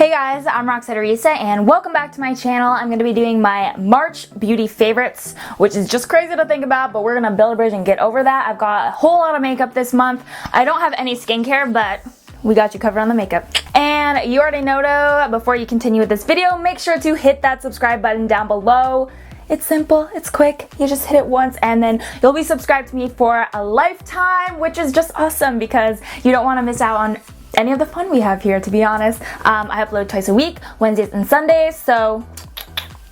Hey guys, I'm Roxette Arisa and welcome back to my channel. I'm going to be doing my March beauty favorites, which is just crazy to think about, but we're going to build a bridge and get over that. I've got a whole lot of makeup this month. I don't have any skincare, but we got you covered on the makeup. And you already know though, before you continue with this video, make sure to hit that subscribe button down below. It's simple, it's quick, you just hit it once and then you'll be subscribed to me for a lifetime, which is just awesome because you don't want to miss out on any of the fun we have here, to be honest. I upload twice a week, Wednesdays and Sundays, so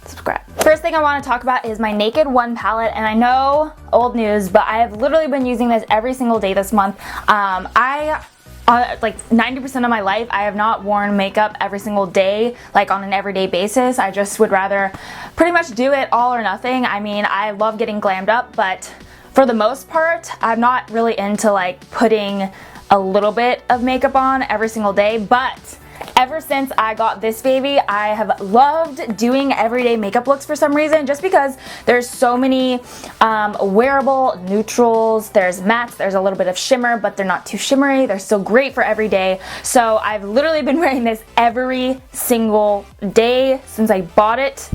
subscribe. First thing I want to talk about is my Naked One palette, and I know old news, but I have literally been using this every single day this month. Like 90% of my life, I have not worn makeup every single day, like on an everyday basis. I just would rather pretty much do it all or nothing. I mean, I love getting glammed up, but for the most part, I'm not really into like putting a little bit of makeup on every single day. But ever since I got this baby, I have loved doing everyday makeup looks for some reason, just because there's so many wearable neutrals, there's mattes, there's a little bit of shimmer, but they're not too shimmery, they're still great for every day. So I've literally been wearing this every single day since I bought it,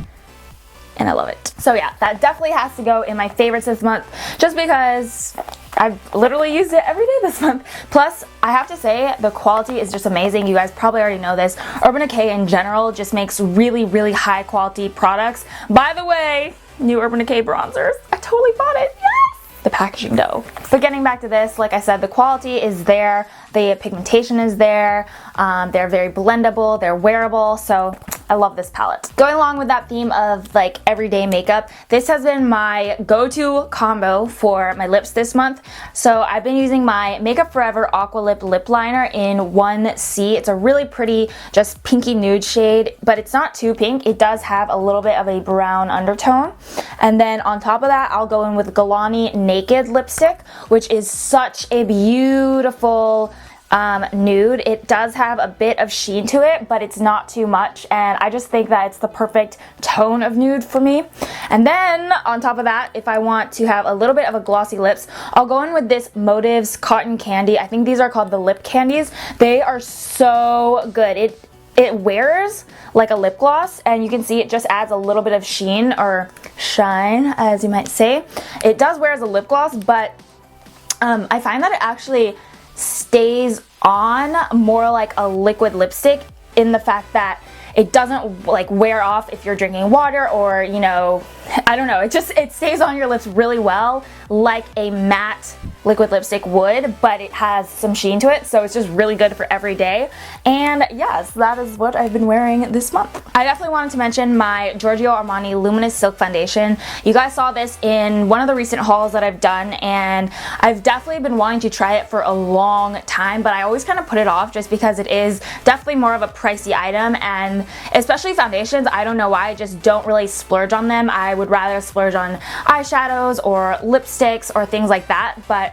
and I love it. So yeah, that definitely has to go in my favorites this month, just because I've literally used it every day this month. Plus, I have to say, the quality is just amazing. You guys probably already know this. Urban Decay in general just makes really, really high quality products. By the way, new Urban Decay bronzers. I totally bought it. Yes! The packaging though. But getting back to this, like I said, the quality is there. The pigmentation is there. They're very blendable. They're wearable. So I love this palette. Going along with that theme of like everyday makeup, this has been my go-to combo for my lips this month. So I've been using my Makeup Forever Aqua Lip Lip Liner in 1C. It's a really pretty, just pinky nude shade, but it's not too pink. It does have a little bit of a brown undertone. And then on top of that, I'll go in with Galani Naked lipstick, which is such a beautiful nude. It does have a bit of sheen to it, but it's not too much, and I just think that it's the perfect tone of nude for me. And then on top of that, if I want to have a little bit of a glossy lips, I'll go in with this Motives Cotton Candy. I think these are called the lip candies. They are so good. It wears like a lip gloss, and you can see it just adds a little bit of sheen or shine, as you might say. It does wear as a lip gloss, but I find that it actually stays on more like a liquid lipstick, in the fact that it doesn't like wear off if you're drinking water, or you know, I don't know, it stays on your lips really well like a matte liquid lipstick would, but it has some sheen to it, so it's just really good for every day. And yes, that is what I've been wearing this month. I definitely wanted to mention my Giorgio Armani Luminous Silk Foundation. You guys saw this in one of the recent hauls that I've done, and I've definitely been wanting to try it for a long time, but I always kind of put it off just because it is definitely more of a pricey item, and especially foundations, I don't know why, I just don't really splurge on them. I would rather splurge on eyeshadows or lipsticks or things like that, but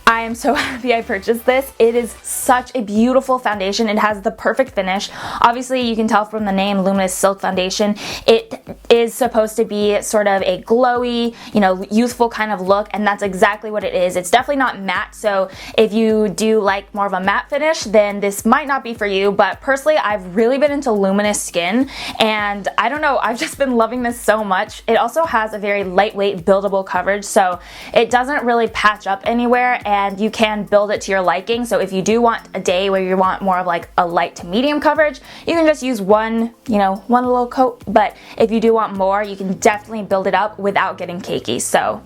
I am so happy I purchased this. It is such a beautiful foundation. It has the perfect finish. Obviously, you can tell from the name Luminous Silk Foundation, it is supposed to be sort of a glowy, you know, youthful kind of look, and that's exactly what it is. It's definitely not matte, so if you do like more of a matte finish, then this might not be for you, but personally, I've really been into luminous skin, and I don't know, I've just been loving this so much. It also has a very lightweight, buildable coverage, so it doesn't really patch up anywhere, and you can build it to your liking. So if you do want a day where you want more of like a light to medium coverage, you can just use one little coat, but if you do want more, you can definitely build it up without getting cakey. So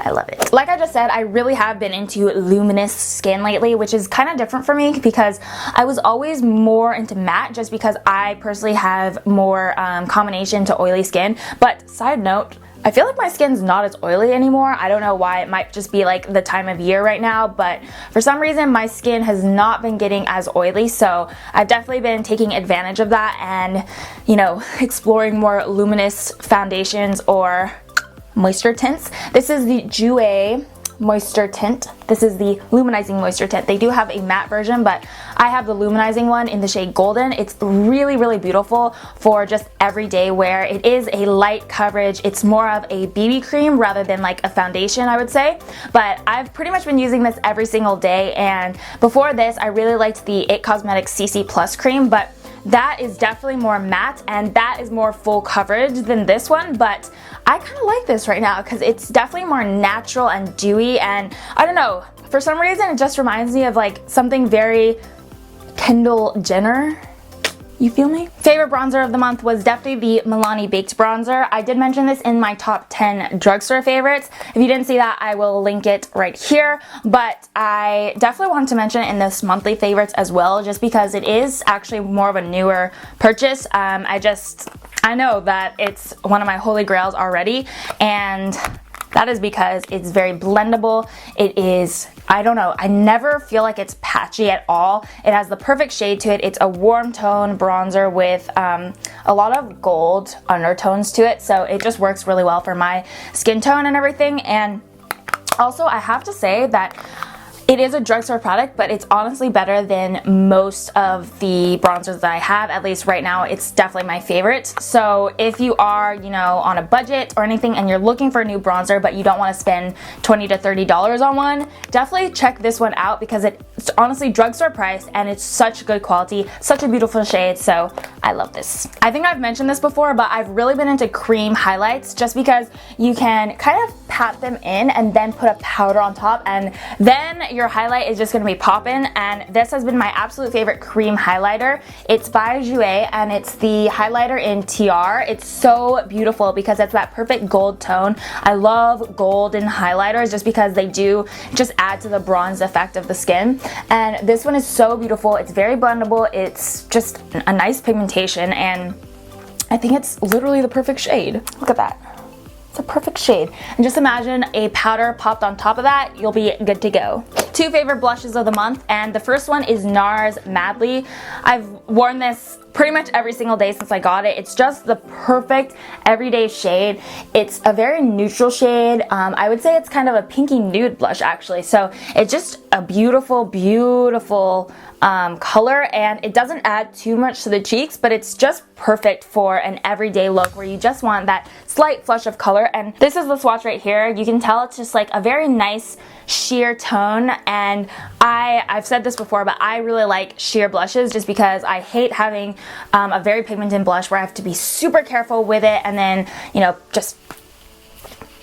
I love it. Like I just said, I really have been into luminous skin lately, which is kind of different for me because I was always more into matte, just because I personally have more combination to oily skin. But side note, I feel like my skin's not as oily anymore. I don't know why. It might just be like the time of year right now, but for some reason my skin has not been getting as oily, so I've definitely been taking advantage of that and, you know, exploring more luminous foundations or moisture tints. This is the Jouer moisture tint. This is the luminizing moisture tint. They do have a matte version, but I have the luminizing one in the shade Golden. It's really, really beautiful for just everyday wear. It is a light coverage. It's more of a BB cream rather than like a foundation, I would say. But I've pretty much been using this every single day, and before this, I really liked the It Cosmetics CC Plus cream, but that is definitely more matte and that is more full coverage than this one, but I kind of like this right now because it's definitely more natural and dewy, and I don't know, for some reason it just reminds me of like something very Kendall Jenner. You feel me? Favorite bronzer of the month was definitely the Milani Baked Bronzer. I did mention this in my top 10 drugstore favorites. If you didn't see that, I will link it right here. But I definitely wanted to mention it in this monthly favorites as well, just because it is actually more of a newer purchase. I know that it's one of my holy grails already, and that is because it's very blendable. It is, I don't know, I never feel like it's patchy at all. It has the perfect shade to it. It's a warm tone bronzer with a lot of gold undertones to it, so it just works really well for my skin tone and everything. And also, I have to say that it is a drugstore product, but it's honestly better than most of the bronzers that I have. At least right now, it's definitely my favorite. So if you are, you know, on a budget or anything and you're looking for a new bronzer, but you don't want to spend $20 to $30 on one, definitely check this one out because it's honestly drugstore price and it's such good quality, such a beautiful shade. So I love this. I think I've mentioned this before, but I've really been into cream highlights just because you can kind of pat them in and then put a powder on top, and then your highlight is just going to be poppin'. And this has been my absolute favorite cream highlighter. It's by Jouer and it's the highlighter in TR. It's so beautiful because it's that perfect gold tone. I love golden highlighters just because they do just add to the bronze effect of the skin. And this one is so beautiful. It's very blendable. It's just a nice pigmentation, and I think it's literally the perfect shade. Look at that. It's a perfect shade. And just imagine a powder popped on top of that, you'll be good to go. Two favorite blushes of the month, and the first one is Nars Madly. I've worn this pretty much every single day since I got it. It's just the perfect everyday shade. It's a very neutral shade. I would say it's kind of a pinky nude blush actually. So it's just a beautiful, beautiful color, and it doesn't add too much to the cheeks, but it's just perfect for an everyday look where you just want that slight flush of color. And this is the swatch right here. You can tell it's just like a very nice sheer tone, and I've said this before, but I really like sheer blushes just because I hate having a very pigmented blush where I have to be super careful with it, and then, you know,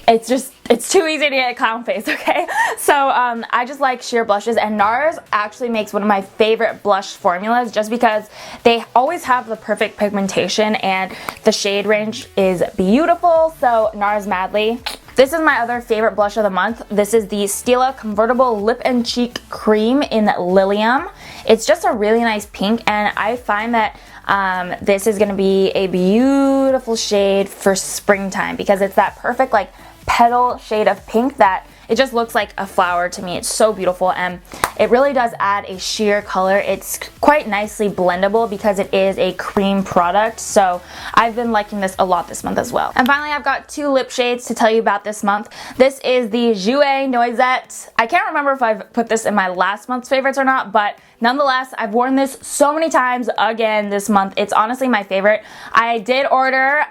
it's too easy to get a clown face, okay? So I just like sheer blushes, and Nars actually makes one of my favorite blush formulas just because they always have the perfect pigmentation and the shade range is beautiful. So Nars Madly. This is my other favorite blush of the month. This is the Stila Convertible Lip and Cheek Cream in Lilium. It's just a really nice pink, and I find that this is going to be a beautiful shade for springtime because it's that perfect like petal shade of pink that it just looks like a flower to me. It's so beautiful, and it really does add a sheer color. It's quite nicely blendable because it is a cream product, so I've been liking this a lot this month as well. And finally, I've got two lip shades to tell you about this month. This is the Jouer Noisette. I can't remember if I've put this in my last month's favorites or not, but nonetheless, I've worn this so many times again this month. It's honestly my favorite. I did order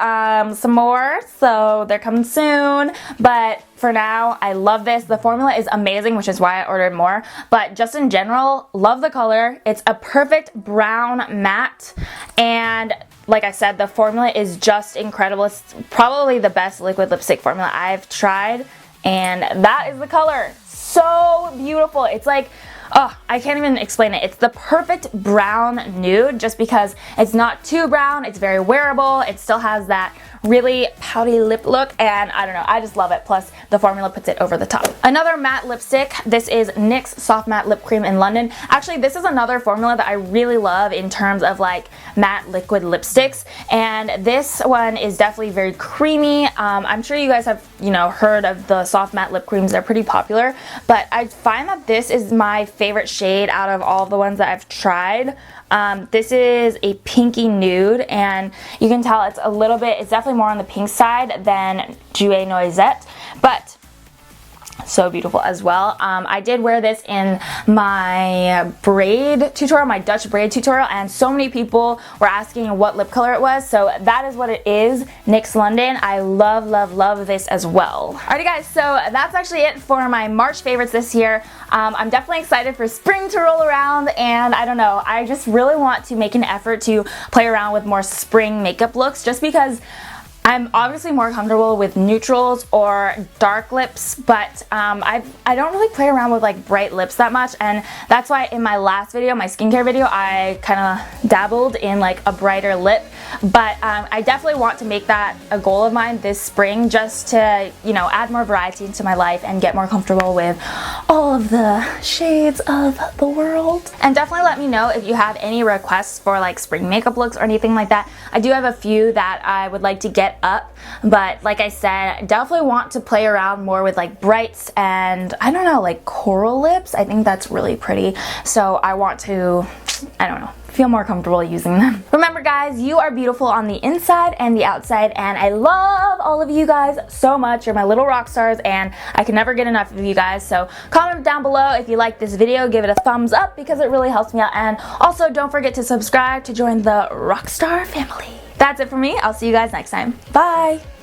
some more, so they're coming soon, but for now, I love this. The formula is amazing, which is why I ordered more, but just in general, love the color. It's a perfect brown matte, and like I said, the formula is just incredible. It's probably the best liquid lipstick formula I've tried, and that is the color. So beautiful. It's like, oh, I can't even explain it. It's the perfect brown nude just because it's not too brown. It's very wearable. It still has that really pouty lip look, and I don't know, I just love it. Plus the formula puts it over the top. Another matte lipstick, this is NYX Soft Matte Lip Cream in London. Actually, this is another formula that I really love in terms of like matte liquid lipsticks, and this one is definitely very creamy. I'm sure you guys have, you know, heard of the soft matte lip creams. They're pretty popular, but I find that this is my favorite shade out of all the ones that I've tried. This is a pinky nude, and you can tell it's a little bit, it's definitely more on the pink side than Jouer Noisette, but So beautiful as well. I did wear this in my braid tutorial, my Dutch braid tutorial, and so many people were asking what lip color it was, so that is what it is, NYX London. I love, love, love this as well. Alrighty guys, so that's actually it for my March favorites this year. I'm definitely excited for spring to roll around, and I don't know, I just really want to make an effort to play around with more spring makeup looks, just because I'm obviously more comfortable with neutrals or dark lips, but I don't really play around with like bright lips that much, and that's why in my last video, my skincare video, I kind of dabbled in like a brighter lip, but I definitely want to make that a goal of mine this spring, just to, you know, add more variety into my life and get more comfortable with all of the shades of the world. And definitely let me know if you have any requests for like spring makeup looks or anything like that. I do have a few that I would like to get up, but like I said, definitely want to play around more with like brights and I don't know, like coral lips. I think that's really pretty, so I want to, I don't know, feel more comfortable using them. Remember guys, you are beautiful on the inside and the outside, and I love all of you guys so much. You're my little rock stars, and I can never get enough of you guys. So comment down below if you like this video, give it a thumbs up because it really helps me out, and also don't forget to subscribe to join the Rockstar family. That's it for me. I'll see you guys next time. Bye!